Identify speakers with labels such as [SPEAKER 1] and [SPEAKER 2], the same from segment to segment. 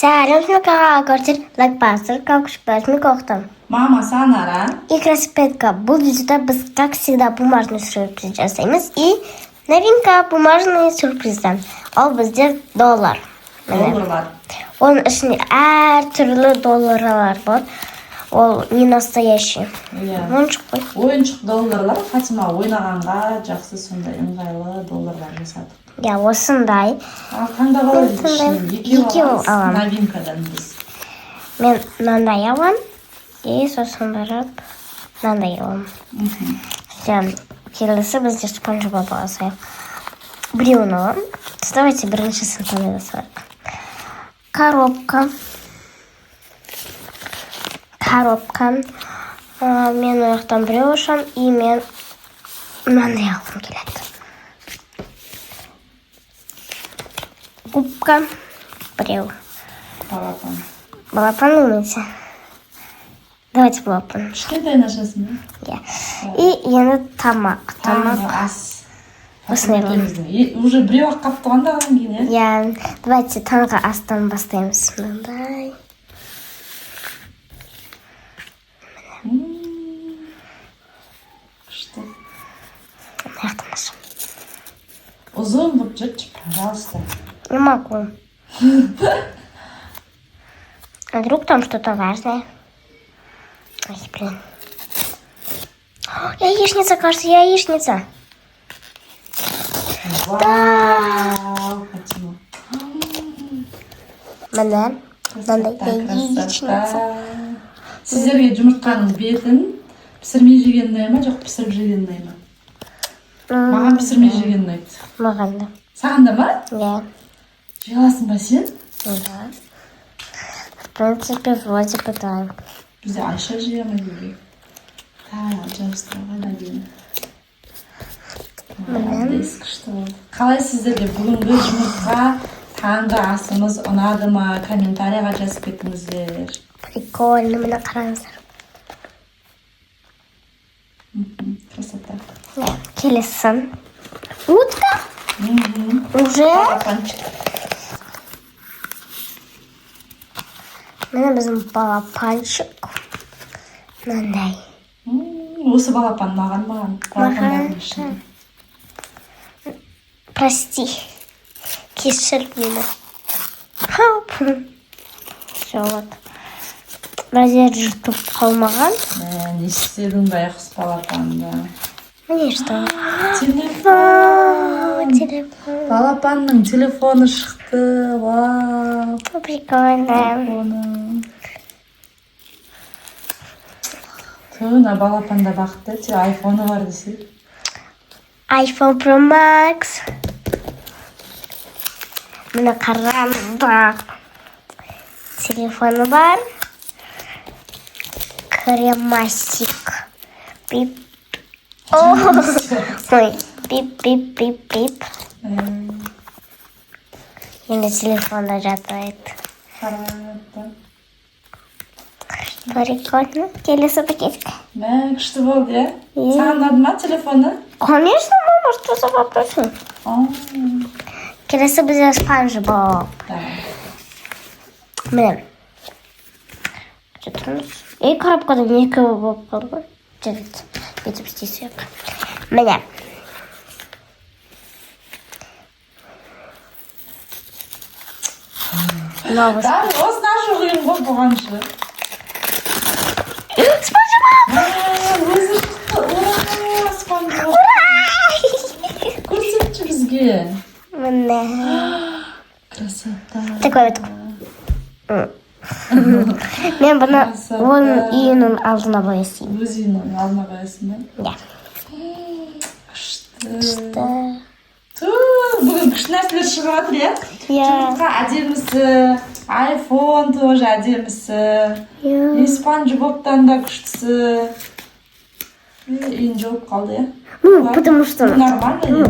[SPEAKER 1] Сәлем көрсетер лайкбастер, как шпэшми кохтам.
[SPEAKER 2] Мама, Санара.
[SPEAKER 1] И Краспетка. Бұл видеода біз, как всегда, бумажный сюрприз жасаймыз. И новинка бумажный сюрпризден. Ол бізде доллар.
[SPEAKER 2] Долларлар.
[SPEAKER 1] Оның ішінде әр түрлі долларлар бар. Ол не настоящий. Ойыншық қой.
[SPEAKER 2] Ойыншық долларлар. Фатима ойнағанға жақсы сондай ыңғайлы долларлар жасадық.
[SPEAKER 1] Я осындай.
[SPEAKER 2] Таңдап алайық ішінен.
[SPEAKER 1] Екеу алам.
[SPEAKER 2] Новинкадан біз.
[SPEAKER 1] Мен мынандай алам. И сосын барып мынандай алам. Келесі бізде Спанч Боб алсайық. Біреуін алам. Давайте біріншісін таңдасайық. Коробка. Мен ояқтан біреу ашам. И мен мынандай алғым келеді. Губка. Біреу. Балапан умеете? Давайте балапан.
[SPEAKER 2] Кішкентай нашасын,
[SPEAKER 1] да? И енді тамақ.
[SPEAKER 2] Таңғы ас.
[SPEAKER 1] Осылай.
[SPEAKER 2] Уже біреу-ақ қап тұрғанда қалған кейін,
[SPEAKER 1] Я, давайте таңғы астан бастаймыз. Мынандай.
[SPEAKER 2] Күшті.
[SPEAKER 1] Аяқтан ашам.
[SPEAKER 2] Ұзын бұт жүртші, пожалуйста.
[SPEAKER 1] Не могу. А вдруг там что-то важное? Ой, блин. Яичница, кажется, яичница.
[SPEAKER 2] Вау, Фатима.
[SPEAKER 1] Мына, мынандай яичница.
[SPEAKER 2] Сіздерге жұмыртқаның бетін пісірмей жеген ұнай ма, жоқ пісіріп жеген ұнай ма? Маған пісірмей жеген ұнайды.
[SPEAKER 1] Маған да.
[SPEAKER 2] Саған да ма?
[SPEAKER 1] Да.
[SPEAKER 2] Жей аласың ба сен?
[SPEAKER 1] Да. В принципе, вроде бы так.
[SPEAKER 2] Бізде Айша жей ма дейді. Жабыстыруға әдемі. Әбдес күшті болды. Қалай сіздерге бүгінгі жұмыртқа таңғы асымыз ұнады ма? Комментарияға жазып кетіңіздер.
[SPEAKER 1] Прикольно, мына қараңыздар.
[SPEAKER 2] Красота.
[SPEAKER 1] Келесі. Утка? Уже?
[SPEAKER 2] Балапанчик.
[SPEAKER 1] Мына біздің балапанчик. Мынандай.
[SPEAKER 2] Осы балапан маған. Балапандардың ішінде.
[SPEAKER 1] Прости. Кешір мені. Хоп. Все, вот. Разер жыртып қалмаған.
[SPEAKER 2] Не істедің байқұс балапанды?
[SPEAKER 1] Міне что?
[SPEAKER 2] Телефон. Балапанның телефоны шықты. Вау.
[SPEAKER 1] Прикольно.
[SPEAKER 2] Түна балапанда бақты. Те айфоны бар десе.
[SPEAKER 1] iPhone Pro Max. Мына қараңыздар. Телефоны бар. Кремасик. Пип. Ой, пип. Енді телефонда жатайды. Прикольно. Келесі пакетик.
[SPEAKER 2] Мә, күшті болды, е? Саған ұнады ма телефоны?
[SPEAKER 1] Конечно, мама, что за вопросы? Келесі бізде Спанч Боб. Міне. И коробкада екі болып қалды. Жарайды. Бүйтіп істесек. Міне.
[SPEAKER 2] Да, осына жоғыйын ғой бұғаншы.
[SPEAKER 1] Спанч Боб!
[SPEAKER 2] Өзі шықты. Ура! Спанч Боб! Көрсетші бізге.
[SPEAKER 1] Міне.
[SPEAKER 2] Красота.
[SPEAKER 1] Такой вот. Мен бұны оның үйінің алдына боясың.
[SPEAKER 2] Өз үйінің алдына қоясың ба?
[SPEAKER 1] Да.
[SPEAKER 2] Күшті. Бүгін күшті нәрселер шығып жатыр, е? Жұмыртқа әдемісі, айфон тоже әдемісі, Спанч Бобтан да күштісі. Үйін жауып қалды, е?
[SPEAKER 1] Потому что...
[SPEAKER 2] Нормально, е?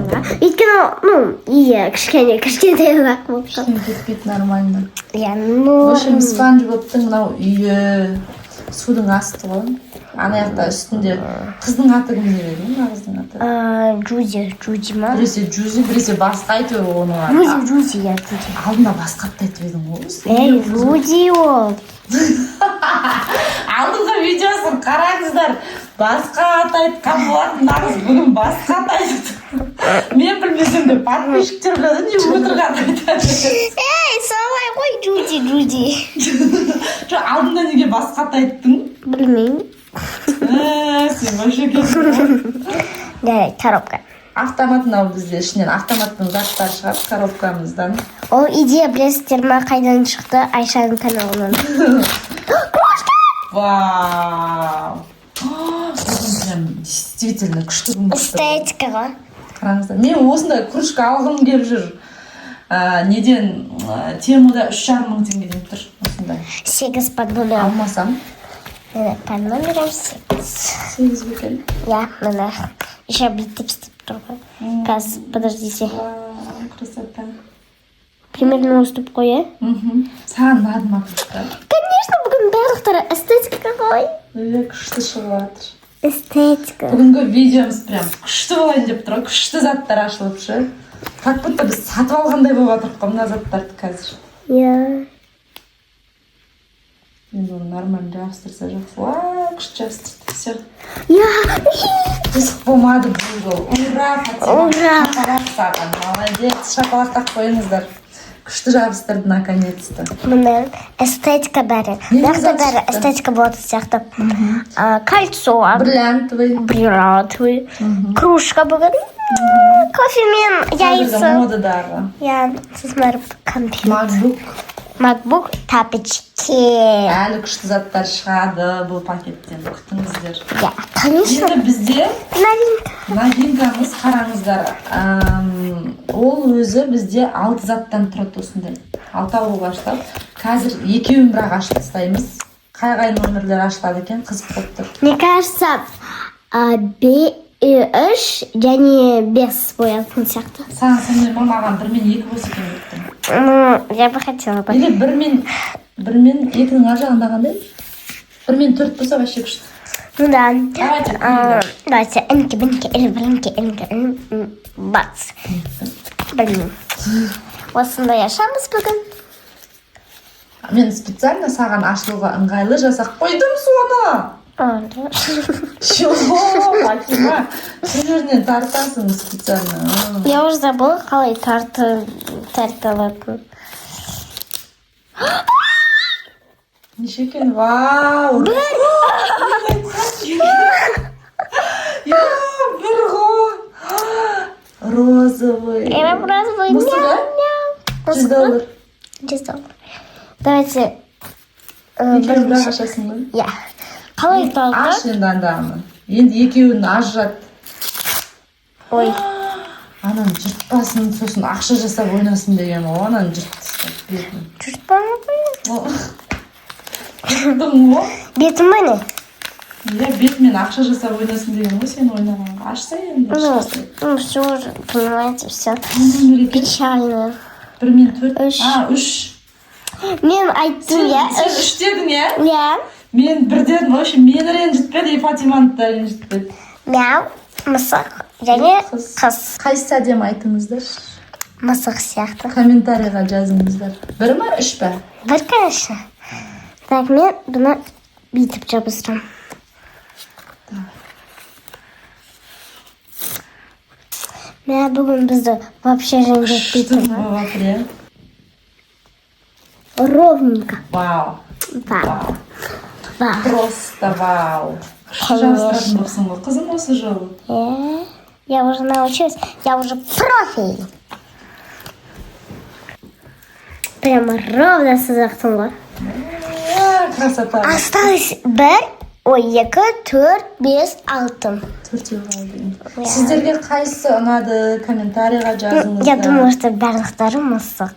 [SPEAKER 1] Өйткені, кішкентай ұлақ болып қалды.
[SPEAKER 2] Кішкене кетпейді нормально.
[SPEAKER 1] Я,
[SPEAKER 2] В общем, Спанч Бобтың мынау үйі, судың асты ғой. Ана жақта үстінде қыздың аты кім деп едің, мына қыздың аты?
[SPEAKER 1] Джуди ма?
[SPEAKER 2] Біресе Джузи, біресе басқа әйтеуір оның аты.
[SPEAKER 1] Джуди, я Джуди.
[SPEAKER 2] Алдында басқа атты айтып едің ғой.
[SPEAKER 1] Джуди ол.
[SPEAKER 2] Алдыңғы видеосын қараңыздар. Басқа ат айтқан болатын, нағыз бүгін басқа ат айтты. Мен білмесем де подписчиктер біледі, не өтірік айтады.
[SPEAKER 1] Солай ғой, Джуди.
[SPEAKER 2] Жоқ, алдында неге басқа ат айттың?
[SPEAKER 1] Білмеймін.
[SPEAKER 2] Сен вообще кетің.
[SPEAKER 1] Да, коробка.
[SPEAKER 2] Автомат мынау бізде ішінен автоматтың заттары шығады коробкамыздан.
[SPEAKER 1] Ол идея білесіздер ма қайдан шықты? Айшаның каналынан.
[SPEAKER 2] Вау! Прям действительно күшті күн болды.
[SPEAKER 1] Эстетика ғой.
[SPEAKER 2] Қараңыздар. Мен осындай кружка алғым келіп жүр. Неден Темуда 3,5 мың теңгеден тұр. Осындай.
[SPEAKER 1] 8 под номером.
[SPEAKER 2] Алмасам.
[SPEAKER 1] Под номером 8.
[SPEAKER 2] 8 бекен.
[SPEAKER 1] Я, мына. Еще бүйтіп істеп тұр ғой. Қазір, подождите.
[SPEAKER 2] Красота.
[SPEAKER 1] Примерно уступ қой, е?
[SPEAKER 2] Саған ұнады ма кружка?
[SPEAKER 1] Конечно, бүгін барлықтары эстетика ғой.
[SPEAKER 2] Күшті шығып жатыр.
[SPEAKER 1] Эстетика.
[SPEAKER 2] Бүгінгі видеомыз прям күшті болайын деп тұр. Күшті заттар ашылып шы. Как будто біз сатып алғандай болып жатырық қой мына заттарды қазір.
[SPEAKER 1] Я.
[SPEAKER 2] Енді оны нормально жабыстырса жақсы. Уа, күшті жабыстырды. Все.
[SPEAKER 1] Я.
[SPEAKER 2] Қызық болмады бұл жол. Ура, Фатима.
[SPEAKER 1] Ура.
[SPEAKER 2] Шоколад саған. Молодец. Шоколад тақ қойыңыздар. Күшті жабыстырды наконец-то.
[SPEAKER 1] Мына эстетика бәрі. Нақты бәрі эстетика болады сияқты. Кольцо. Бриллиантовый. Кружка бүгін. Кофе мен яйца.
[SPEAKER 2] Модадағы.
[SPEAKER 1] Я, смотрю, компьютер. MacBook тапочки.
[SPEAKER 2] Әлі күшті заттар шығады бұл пакеттен. Күтіңіздер.
[SPEAKER 1] Я, конечно.
[SPEAKER 2] Енді бізде
[SPEAKER 1] Новинка.
[SPEAKER 2] новинкамыз қараңыздар. Ол өзі бізде 6 заттан тұрады осындай. 6 ауруға ашылады. Қазір екеуін бірақ ашып тастаймыз. Қай номерлер ашылады екен, қызық болып тұр.
[SPEAKER 1] Мне кажется, B3 және 5 боятын сияқты.
[SPEAKER 2] Саған сондай маған 1 мен 2 болса екен деп.
[SPEAKER 1] Я бы хотела бы.
[SPEAKER 2] Или 1 мен 2-ның ар жағында қандай? 1 мен 4 болса вообще күшті.
[SPEAKER 1] Ну да.
[SPEAKER 2] Давайте.
[SPEAKER 1] Энки-бенки, эль-бренки, бац. Білмеймін. Осындай ашамыз бүгін.
[SPEAKER 2] Мен специально саған ашылуға ыңғайлы жасақ қойдым соны. Чего, Фатима? Сол жерінен тартасың специально.
[SPEAKER 1] Я уже забыла, қалай тарталатын.
[SPEAKER 2] Неше екен? Вау! Бір ғой! Розовый.
[SPEAKER 1] Это розовый.
[SPEAKER 2] Мысы да? $100.
[SPEAKER 1] $100. Давайте.
[SPEAKER 2] Екеуін бірақ ашасың ба?
[SPEAKER 1] Я. Қалай
[SPEAKER 2] Аш
[SPEAKER 1] талды?
[SPEAKER 2] енді андағыны. Енді екеуін ажырат.
[SPEAKER 1] Ой.
[SPEAKER 2] Ананы жұртпасын, сосын ақша жасап ойнасын деген ғой. Ананы жұртпасын. Бетін.
[SPEAKER 1] Жұртпаны.
[SPEAKER 2] Жұрттың ғой?
[SPEAKER 1] Бетім бәне?
[SPEAKER 2] Иә, бетімен ақша жасап ойнасын деген ғой сен ойнағанға. Ашса енді.
[SPEAKER 1] Ну, все уже, понимаете, все. Печально.
[SPEAKER 2] 1 мен 4.
[SPEAKER 1] 3.
[SPEAKER 2] 3.
[SPEAKER 1] Мен айттым, я.
[SPEAKER 2] Сен 3 дедің, иә?
[SPEAKER 1] Я.
[SPEAKER 2] Мен 1 дедім. В общем, мені ренжітпеді, и Фатиманы да ренжітпеді.
[SPEAKER 1] Мяу. Мысық. Және қыз.
[SPEAKER 2] Қайсы әдемі айтыңыздар?
[SPEAKER 1] Мысық сияқты.
[SPEAKER 2] Комментарийға жазыңыздар. 1 ма, 3 па?
[SPEAKER 1] 1, конечно. Так, мен бұны бүйтіп жабыстырам. Мен бүгін бізді вообще ренжітпейтін.
[SPEAKER 2] Күшті.
[SPEAKER 1] Ровненько.
[SPEAKER 2] Вау.
[SPEAKER 1] Вау.
[SPEAKER 2] Просто вау. Жабыстыратын болсың ғой. Қызым осы жолы.
[SPEAKER 1] Я уже научилась. Я уже профи. Прямо ровно сызықтың ғой.
[SPEAKER 2] Красота.
[SPEAKER 1] Осталось 1, 2, 4, 5, 6.
[SPEAKER 2] 4 қалды. Сіздерге қайсы ұнады? Комментарийға жазыңыздар.
[SPEAKER 1] Я думаю, что барлықтары мысық.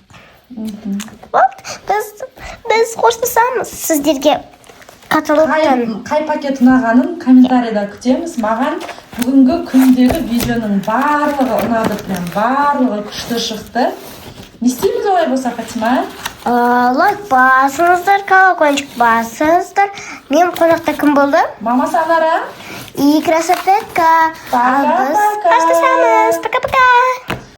[SPEAKER 1] Вот, біз қоштасамыз сіздерге каталогтан.
[SPEAKER 2] Қай пакет ұнағанын комментарийда күтеміз. Маған бүгінгі күндегі видеоның барлығы ұнады, прям барлығы күшті шықты. Не істейміз олай болса, Фатима?
[SPEAKER 1] Лайк басыңыздар, колокольчик басыңыздар. Мен қонақта кім болды?
[SPEAKER 2] Мама Санара.
[SPEAKER 1] И красотка.
[SPEAKER 2] Пока-пока.
[SPEAKER 1] Бастасамыз. Пока-пока.